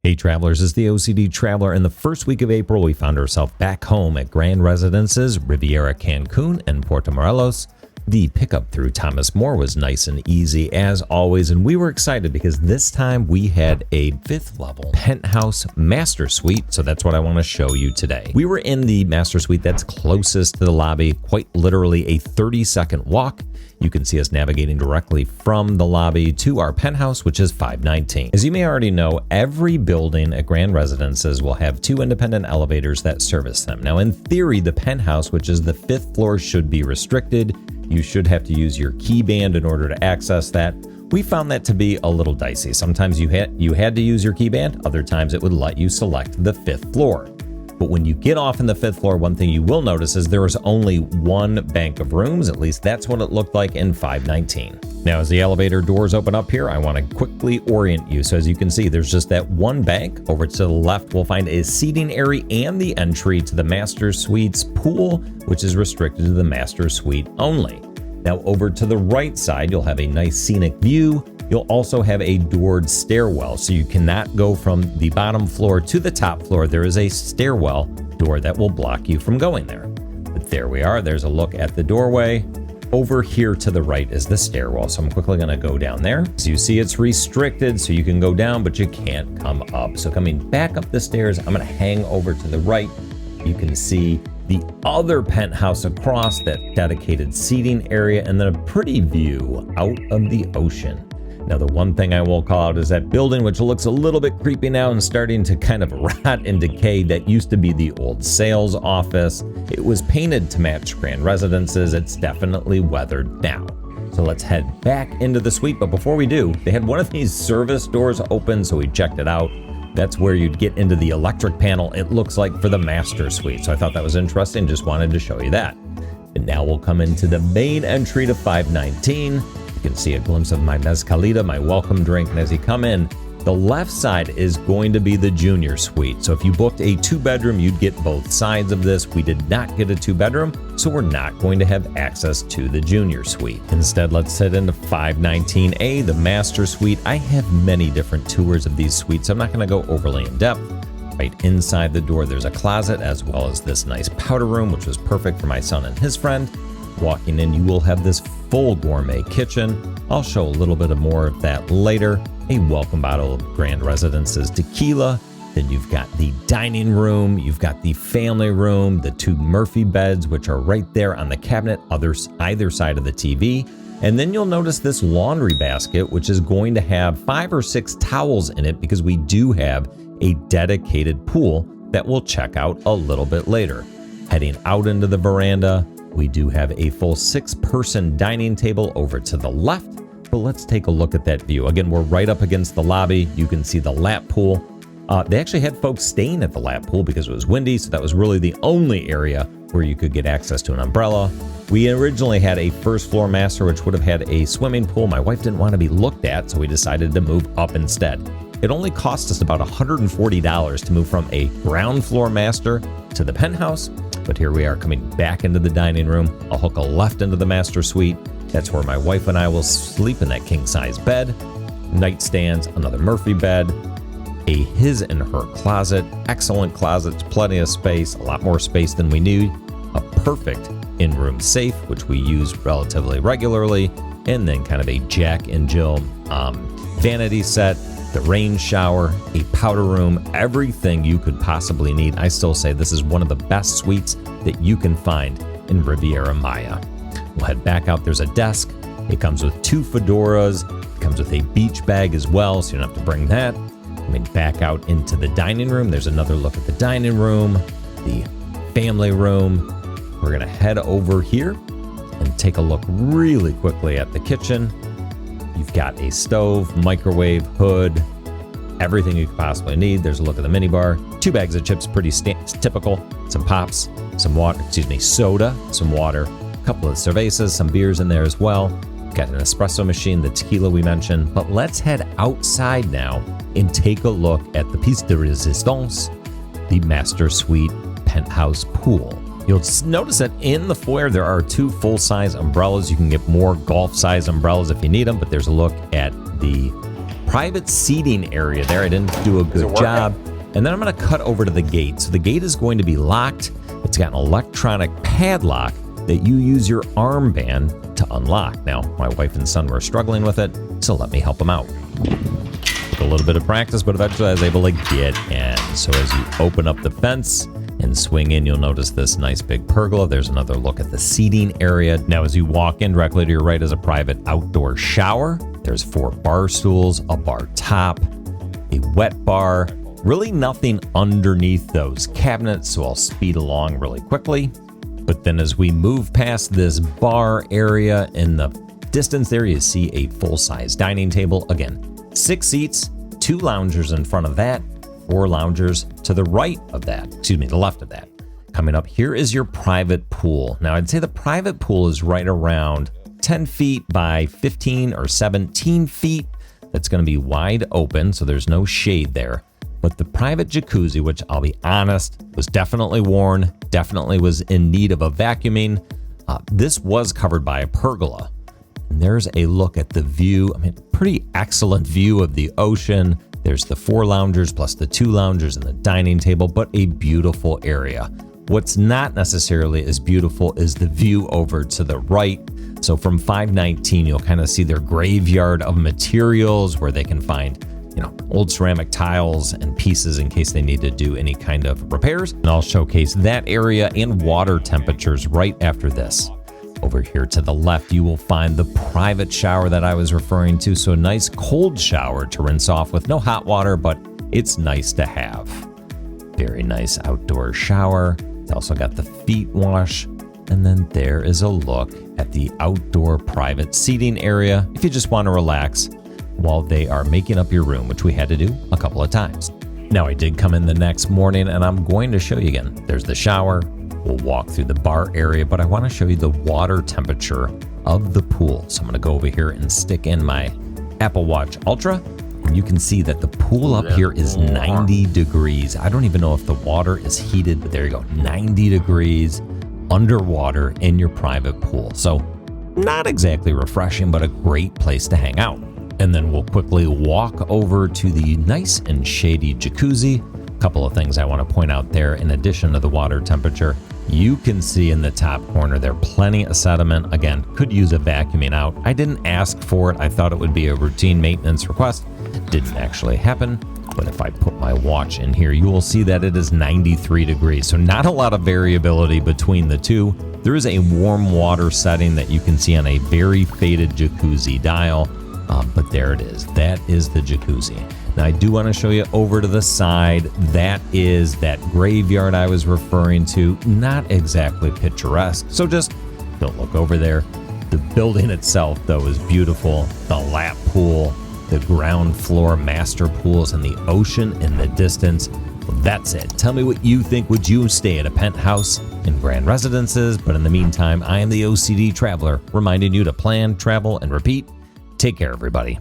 Hey travelers, it's the OCD Traveler. In the first week of April, we found ourselves back home at Grand Residences Rivera Cancun and Puerto Morelos. The pickup through Thomas More was nice and easy as always, and we were excited because this time we had a 5th level penthouse master suite, so that's what I want to show you today. We were in the master suite that's closest to the lobby, quite literally a 30-second walk. You can see us navigating directly from the lobby to our penthouse, which is 519. As you may already know, every building at Grand Residences will have 2 independent elevators that service them. Now, in theory, the penthouse, which is the 5th floor, should be restricted. You should have to use your key band in order to access that. We found that to be a little dicey. Sometimes you had to use your key band, other times it would let you select the 5th floor. But when you get off in the 5th floor, one thing you will notice is there is only one bank of rooms. At least that's what it looked like in 519. Now, as the elevator doors open up here, I want to quickly orient you. So as you can see, there's just that one bank. Over to the left, we'll find a seating area and the entry to the master suite's pool, which is restricted to the master suite only. Now, over to the right side, you'll have a nice scenic view. You'll also have a doored stairwell, so you cannot go from the bottom floor to the top floor. There is a stairwell door that will block you from going there. But there we are. There's a look at the doorway. Over here to the right is the stairwell, so I'm quickly going to go down there. So you see it's restricted, so you can go down, but you can't come up. So coming back up the stairs, I'm going to hang over to the right. You can see the other penthouse across, that dedicated seating area, and then a pretty view out of the ocean. Now, the one thing I will call out is that building, which looks a little bit creepy now and starting to kind of rot and decay. That used to be the old sales office. It was painted to match Grand Residences. It's definitely weathered now. So let's head back into the suite. But before we do, they had one of these service doors open, so we checked it out. That's where you'd get into the electric panel, it looks like, for the master suite. So I thought that was interesting, just wanted to show you that. And now we'll come into the main entry to 519. You can see a glimpse of my mezcalita, my welcome drink. And as you come in, the left side is going to be the junior suite. So if you booked a 2-bedroom, you'd get both sides of this. We did not get a 2-bedroom, so we're not going to have access to the junior suite. Instead, let's head into 519A, the master suite. I have many different tours of these suites. I'm not going to go overly in depth. Right inside the door, there's a closet, as well as this nice powder room, which was perfect for my son and his friend. Walking in, you will have this full gourmet kitchen. I'll show a little bit more of that later. A welcome bottle of Grand Residences tequila. Then you've got the dining room. You've got the family room, the 2 Murphy beds, which are right there on the cabinet, either side of the TV. And then you'll notice this laundry basket, which is going to have 5 or 6 towels in it because we do have a dedicated pool that we'll check out a little bit later. Heading out into the veranda, we do have a full 6-person dining table over to the left, but let's take a look at that view. Again, we're right up against the lobby. You can see the lap pool. They actually had folks staying at the lap pool because it was windy, so that was really the only area where you could get access to an umbrella. We originally had a 1st floor master, which would have had a swimming pool. My wife didn't want to be looked at, so we decided to move up instead. It only cost us about $140 to move from a ground floor master to the penthouse. But here we are coming back into the dining room. I'll hook a left into the master suite. That's where my wife and I will sleep in that king-size bed. Nightstands, another Murphy bed, a his and her closet. Excellent closets, plenty of space, a lot more space than we need. A perfect in-room safe, which we use relatively regularly. And then kind of a Jack and Jill vanity set. The rain shower, a powder room, everything you could possibly need. I still say this is one of the best suites that you can find in Rivera Maya. We'll head back out. There's a desk. It comes with 2 fedoras. It comes with a beach bag as well, so you don't have to bring that. Coming back out into the dining room. There's another look at the dining room, the family room. We're going to head over here and take a look really quickly at the kitchen. You've got a stove, microwave, hood, everything you could possibly need. There's a look at the minibar. 2 bags of chips, pretty typical. Some pops, some water, soda, some water, a couple of cervezas, some beers in there as well. Got an espresso machine, the tequila we mentioned. But let's head outside now and take a look at the piece de resistance, the master suite penthouse pool. You'll notice that in the foyer, there are 2 full-size umbrellas. You can get more golf-size umbrellas if you need them, but there's a look at the private seating area there. I didn't do a good job. And then I'm going to cut over to the gate. So the gate is going to be locked. It's got an electronic padlock that you use your armband to unlock. Now, my wife and son were struggling with it, so let me help them out. Took a little bit of practice, but eventually I was able to get in. So as you open up the fence and swing in, you'll notice this nice big pergola. There's another look at the seating area. Now, as you walk in, directly to your right is a private outdoor shower. There's 4 bar stools, a bar top, a wet bar. Really nothing underneath those cabinets, so I'll speed along really quickly. But then as we move past this bar area, in the distance there, you see a full-size dining table. Again, 6 seats, 2 loungers in front of that, 4 loungers to the right of that, the left of that. Coming up, here is your private pool. Now, I'd say the private pool is right around 10 feet by 15 or 17 feet. That's going to be wide open, so there's no shade there. But the private jacuzzi, which I'll be honest, was definitely worn, definitely was in need of a vacuuming. This was covered by a pergola. And there's a look at the view. I mean, pretty excellent view of the ocean. There's the 4 loungers plus the 2 loungers and the dining table, but a beautiful area. What's not necessarily as beautiful is the view over to the right. So from 519, you'll kind of see their graveyard of materials where they can find old ceramic tiles and pieces in case they need to do any kind of repairs. And I'll showcase that area and water temperatures right after this. Over here to the left, you will find the private shower that I was referring to. So a nice cold shower to rinse off with no hot water, but it's nice to have. Very nice outdoor shower. It's also got the feet wash. And then there is a look at the outdoor private seating area if you just want to relax while they are making up your room, which we had to do a couple of times. Now, I did come in the next morning and I'm going to show you again. There's the shower. We'll walk through the bar area, but I want to show you the water temperature of the pool. So I'm going to go over here and stick in my Apple Watch Ultra, and you can see that the pool up here is 90 degrees. I don't even know if the water is heated, but there you go, 90 degrees underwater in your private pool. So not exactly refreshing, but a great place to hang out. And then we'll quickly walk over to the nice and shady jacuzzi. A couple of things I want to point out there in addition to the water temperature. You can see in the top corner there plenty of sediment. Again, could use a vacuuming out. I didn't ask for it. I thought it would be a routine maintenance request. Didn't actually happen. But if I put my watch in here, you will see that it is 93 degrees. So not a lot of variability between the two. There is a warm water setting that you can see on a very faded jacuzzi dial. But there it is. That is the jacuzzi. Now, I do want to show you over to the side. That is that graveyard I was referring to. Not exactly picturesque. So just don't look over there. The building itself, though, is beautiful. The lap pool, the ground floor master pools, and the ocean in the distance. Well, that's it. Tell me what you think. Would you stay at a penthouse in Grand Residences? But in the meantime, I am the OCD Traveler, reminding you to plan, travel, and repeat. Take care, everybody.